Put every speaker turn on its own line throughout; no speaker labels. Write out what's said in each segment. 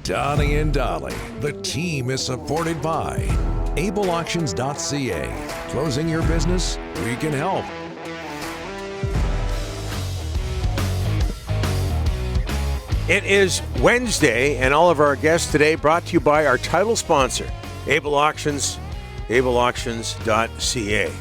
Donnie and Dolly. The team is supported by ableauctions.ca. Closing your business? We can help.
It is Wednesday, and all of our guests today brought to you by our title sponsor, Able Auctions, ableauctions.ca.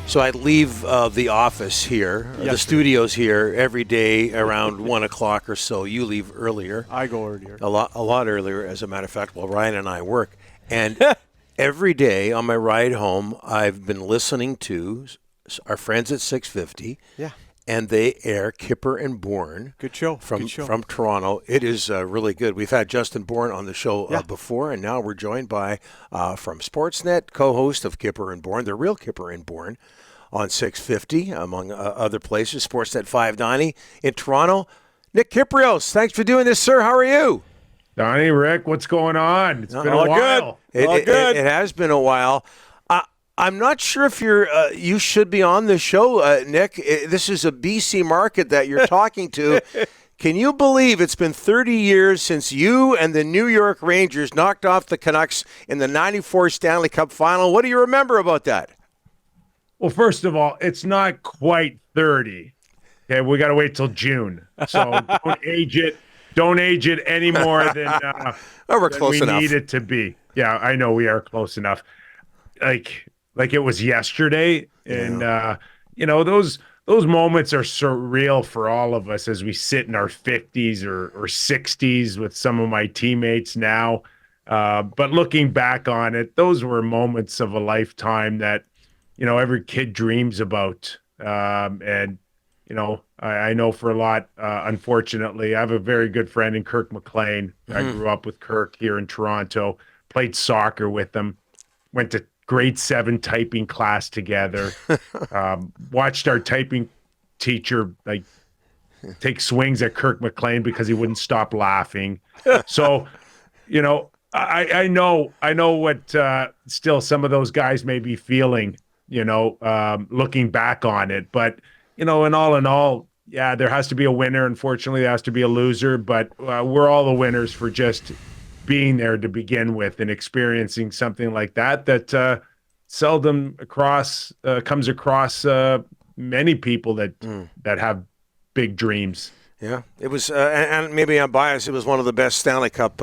So I leave the office here, the studios here, every day around 1 o'clock or so. You leave earlier.
I go earlier.
A lot earlier, as a matter of fact, while Ryan and I work. And every day on my ride home, I've been listening to our friends at 650.
Yeah.
And they air Kyper and Bourne.
Good show.
From Toronto. It is really good. We've had Justin Bourne on the show before, and now we're joined by, from Sportsnet, co-host of Kyper and Bourne, the Real Kyper and Bourne, on 650, among other places, Sportsnet 590 in Toronto. Nick Kypreos, thanks for doing this, sir. How are you?
Donnie, Rick, what's going on? It's been a while.
It has been a while. I'm not sure if you should be on the show, Nick. This is a BC market that you're talking to. Can you believe it's been 30 years since you and the New York Rangers knocked off the Canucks in the 94 Stanley Cup Final? What do you remember about that?
Well, first of all, it's not quite 30. Okay, we got to wait till June. So don't age it. Don't age it any more than,
we're close
we
enough.
need it to be. Yeah, I know we are close enough. Like it was yesterday, and those moments are surreal for all of us as we sit in our 50s or 60s with some of my teammates now. But looking back on it, those were moments of a lifetime that every kid dreams about. And I know for a lot, unfortunately, I have a very good friend in Kirk McLean. I grew up with Kirk here in Toronto, played soccer with him, went to grade 7 typing class together, watched our typing teacher take swings at Kirk McLean because he wouldn't stop laughing. So, I know what still some of those guys may be feeling, looking back on it. But, in all, yeah, there has to be a winner. Unfortunately, there has to be a loser, but we're all the winners for just being there to begin with and experiencing something like that seldom comes across many people that have big dreams.
Yeah, it was, and maybe I'm biased. It was one of the best Stanley Cup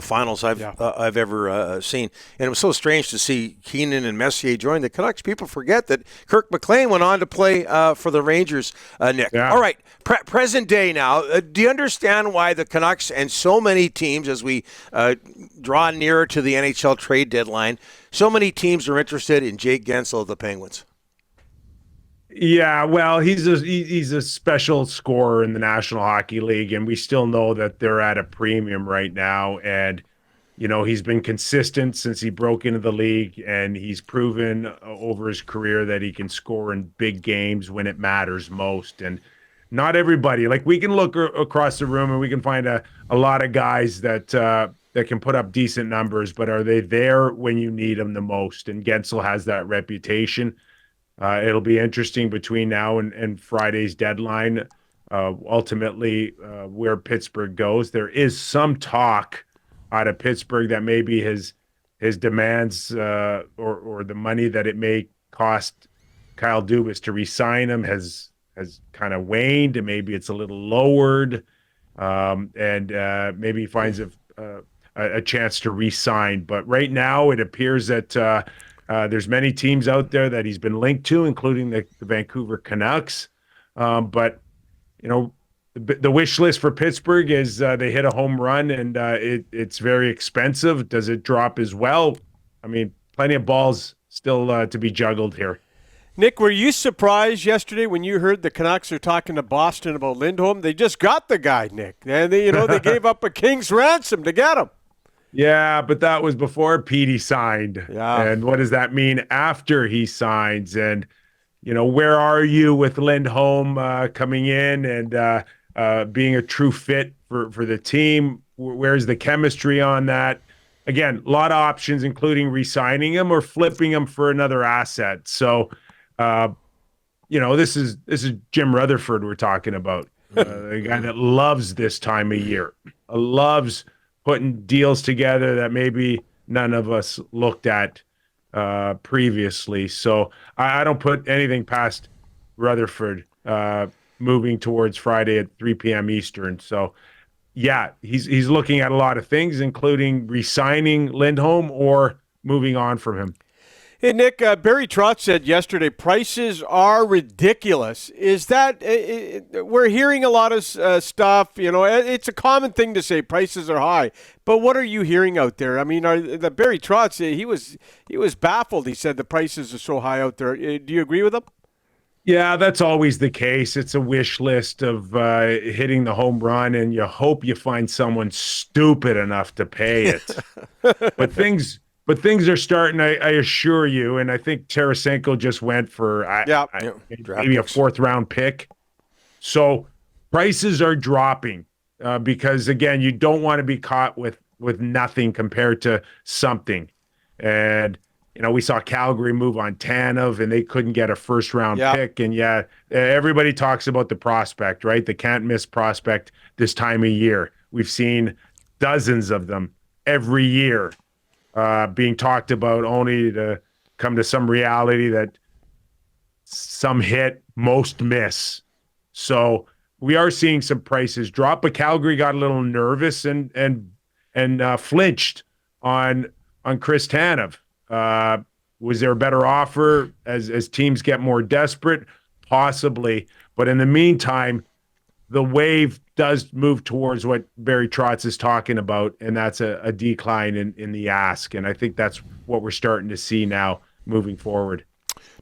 finals I've ever seen, and it was so strange to see Keenan and Messier join the Canucks. People forget that Kirk McLean went on to play for the Rangers. Nick, all right, present day now. Do you understand why the Canucks and so many teams, as we draw nearer to the NHL trade deadline, so many teams are interested in Jake Guentzel of the Penguins?
Yeah, well, he's a special scorer in the National Hockey League, and we still know that they're at a premium right now. And he's been consistent since he broke into the league, and he's proven over his career that he can score in big games when it matters most. And not everybody, we can look across the room and we can find a lot of guys that can put up decent numbers, but are they there when you need them the most? And Guentzel has that reputation. It'll be interesting between now and Friday's deadline, ultimately where Pittsburgh goes. There is some talk out of Pittsburgh that maybe his demands or the money that it may cost Kyle Dubas to re-sign him has kind of waned, and maybe it's a little lowered, and maybe he finds a chance to re-sign. But right now it appears that there's many teams out there that he's been linked to, including the Vancouver Canucks. But, the wish list for Pittsburgh is they hit a home run, and it's very expensive. Does it drop as well? I mean, plenty of balls still to be juggled here.
Nick, were you surprised yesterday when you heard the Canucks are talking to Boston about Lindholm? They just got the guy, Nick. And they gave up a king's ransom to get him.
Yeah, but that was before Petey signed.
Yeah.
And what does that mean after he signs? And, where are you with Lindholm coming in and being a true fit for the team? Where's the chemistry on that? Again, a lot of options, including re-signing him or flipping him for another asset. So, this is Jim Rutherford we're talking about, a guy that loves this time of year, loves putting deals together that maybe none of us looked at previously. So I don't put anything past Rutherford moving towards Friday at 3 p.m. Eastern. So yeah, he's looking at a lot of things, including re-signing Lindholm or moving on from him.
Hey, Nick, Barry Trotz said yesterday prices are ridiculous. Is that we're hearing a lot of stuff, it's a common thing to say prices are high. But what are you hearing out there? I mean, the Barry Trotz, he was baffled. He said the prices are so high out there. Do you agree with him?
Yeah, that's always the case. It's a wish list of hitting the home run, and you hope you find someone stupid enough to pay it. But things are starting, I assure you, and I think Tarasenko just went for maybe a fourth-round pick. So prices are dropping because, again, you don't want to be caught with nothing compared to something. And we saw Calgary move on Tanev, and they couldn't get a first-round pick. And, everybody talks about the prospect, right? The can't-miss prospect this time of year. We've seen dozens of them every year being talked about, only to come to some reality that some hit, most miss. So we are seeing some prices drop, but Calgary got a little nervous and flinched on Chris Tanev. Was there a better offer as teams get more desperate? Possibly. But in the meantime, the wave does move towards what Barry Trotz is talking about, and that's a decline in the ask. And I think that's what we're starting to see now moving forward.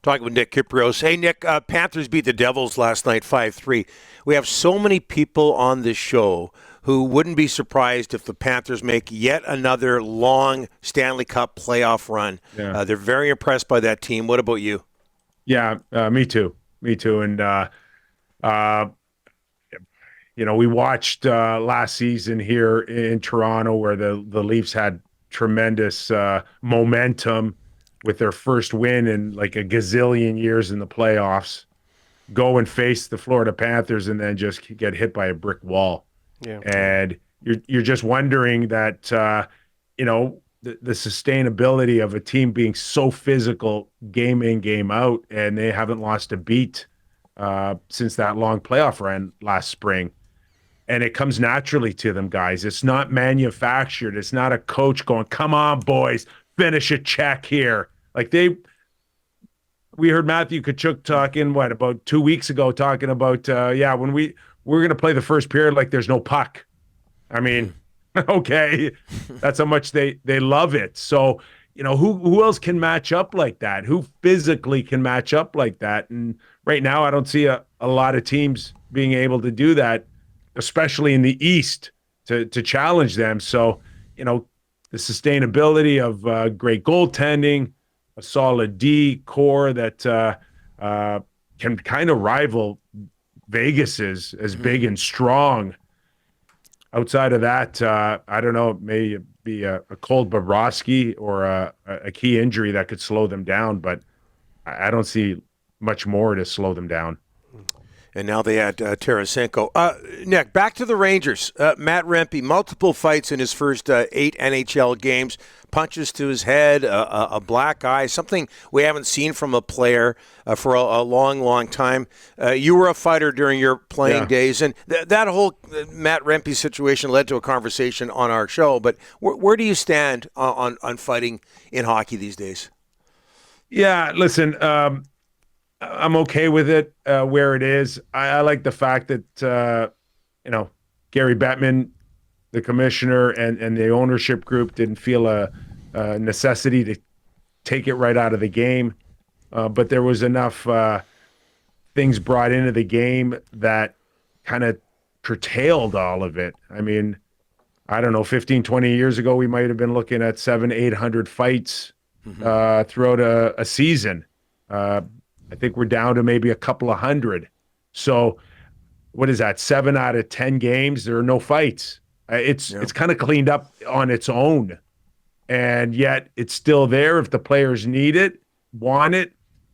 Talking with Nick Kypreos. Hey, Nick, Panthers beat the Devils last night 5-3. We have so many people on this show who wouldn't be surprised if the Panthers make yet another long Stanley Cup playoff run. Yeah. They're very impressed by that team. What about you?
Yeah, me too. And, we watched last season here in Toronto where the Leafs had tremendous momentum with their first win in like a gazillion years in the playoffs, go and face the Florida Panthers and then just get hit by a brick wall. Yeah. And you're just wondering that, the sustainability of a team being so physical game in, game out, and they haven't lost a beat since that long playoff run last spring. And it comes naturally to them, guys. It's not manufactured. It's not a coach going, come on, boys, finish a check here. We heard Matthew Tkachuk talking, about 2 weeks ago, talking about, when we're going to play the first period like there's no puck. I mean, okay, that's how much they love it. So, who else can match up like that? Who physically can match up like that? And right now, I don't see a lot of teams being able to do that, especially in the East, to challenge them. So, the sustainability of great goaltending, a solid D core that can kind of rival Vegas's as big and strong. Outside of that, I don't know, it may be a cold Bobrovsky or a key injury that could slow them down, but I don't see much more to slow them down.
And now they add Tarasenko. Nick, back to the Rangers. Matt Rempe, multiple fights in his first 8 NHL games, punches to his head, a black eye, something we haven't seen from a player for a long, long time. You were a fighter during your playing days, and that whole Matt Rempe situation led to a conversation on our show. But where do you stand on fighting in hockey these days?
Yeah, listen, I'm okay with it where it is. I like the fact that, Gary Bettman, the commissioner, and the ownership group didn't feel a necessity to take it right out of the game. But there was enough things brought into the game that kind of curtailed all of it. I mean, I don't know, 15, 20 years ago, we might have been looking at 700-800 fights throughout a season. I think we're down to maybe a couple of hundred. So what is that? 7 out of 10 games, there are no fights. It's kind of cleaned up on its own. And yet it's still there if the players need it, want it.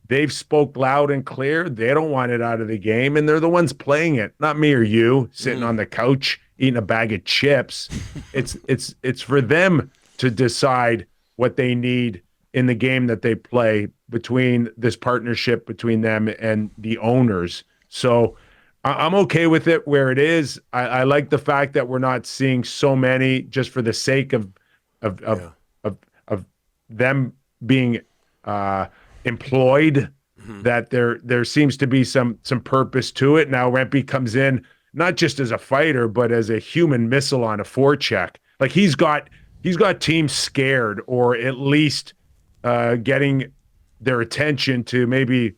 They've spoke loud and clear. They don't want it out of the game, and they're the ones playing it, not me or you sitting on the couch eating a bag of chips. It's for them to decide what they need in the game that they play, between this partnership between them and the owners. So I'm okay with it where it is. I like the fact that we're not seeing so many just for the sake of them being employed. That there seems to be some purpose to it. Now Rempe comes in not just as a fighter, but as a human missile on a forecheck. Like he's got teams scared, or at least getting their attention to maybe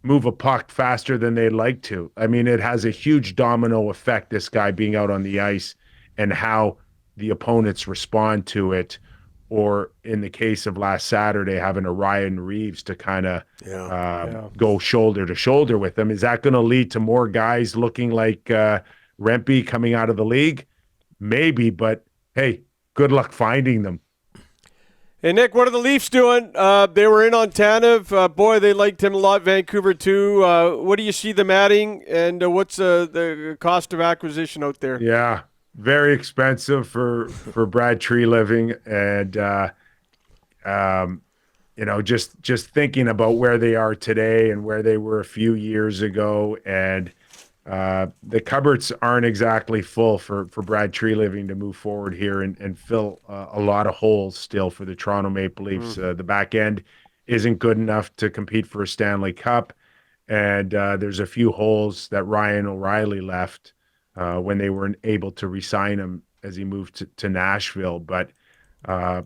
move a puck faster than they'd like to. I mean, it has a huge domino effect, this guy being out on the ice, and how the opponents respond to it. Or in the case of last Saturday, having a Ryan Reeves to kind of go shoulder to shoulder with them. Is that going to lead to more guys looking like Rempe coming out of the league? Maybe, but hey, good luck finding them.
Hey, Nick, what are the Leafs doing? They were in on Tanev. Boy, they liked him a lot. Vancouver, too. What do you see them adding, and what's the cost of acquisition out there?
Yeah, very expensive for Brad Treliving. And, just thinking about where they are today and where they were a few years ago. And the cupboards aren't exactly full for Brad Treliving to move forward here and fill a lot of holes still for the Toronto Maple Leafs. The back end isn't good enough to compete for a Stanley Cup, and there's a few holes that Ryan O'Reilly left when they weren't able to re-sign him as he moved to Nashville. But a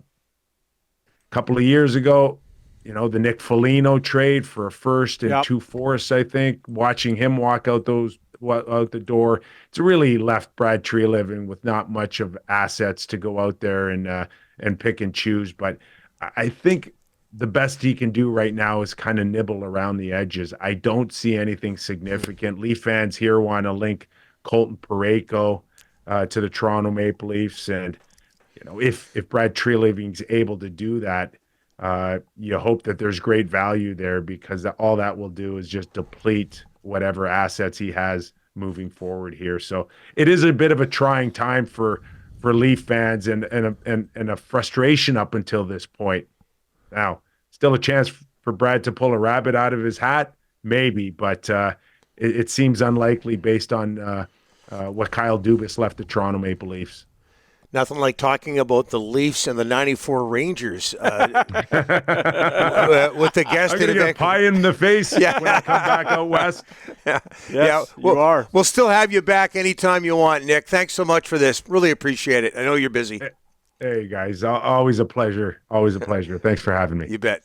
couple of years ago, the Nick Foligno trade for a first and 2 fourths, I think, watching him walk out the door, it's really left Brad Treliving with not much of assets to go out there and pick and choose. But I think the best he can do right now is kind of nibble around the edges. I don't see anything significant. Leaf fans here want to link Colton Parayko to the Toronto Maple Leafs, and if Brad Treliving's able to do that, you hope that there's great value there, because all that will do is just deplete whatever assets he has moving forward here. So it is a bit of a trying time for Leaf fans and a frustration up until this point. Now, still a chance for Brad to pull a rabbit out of his hat, maybe, but it seems unlikely based on what Kyle Dubas left the Toronto Maple Leafs.
Nothing like talking about the Leafs and the '94 Rangers with the guest.
I'm going to get pie in the face when I come back out west.
You are.
We'll still have you back anytime you want, Nick. Thanks so much for this. Really appreciate it. I know you're busy.
Hey, guys, always a pleasure. Always a pleasure. Thanks for having me.
You bet.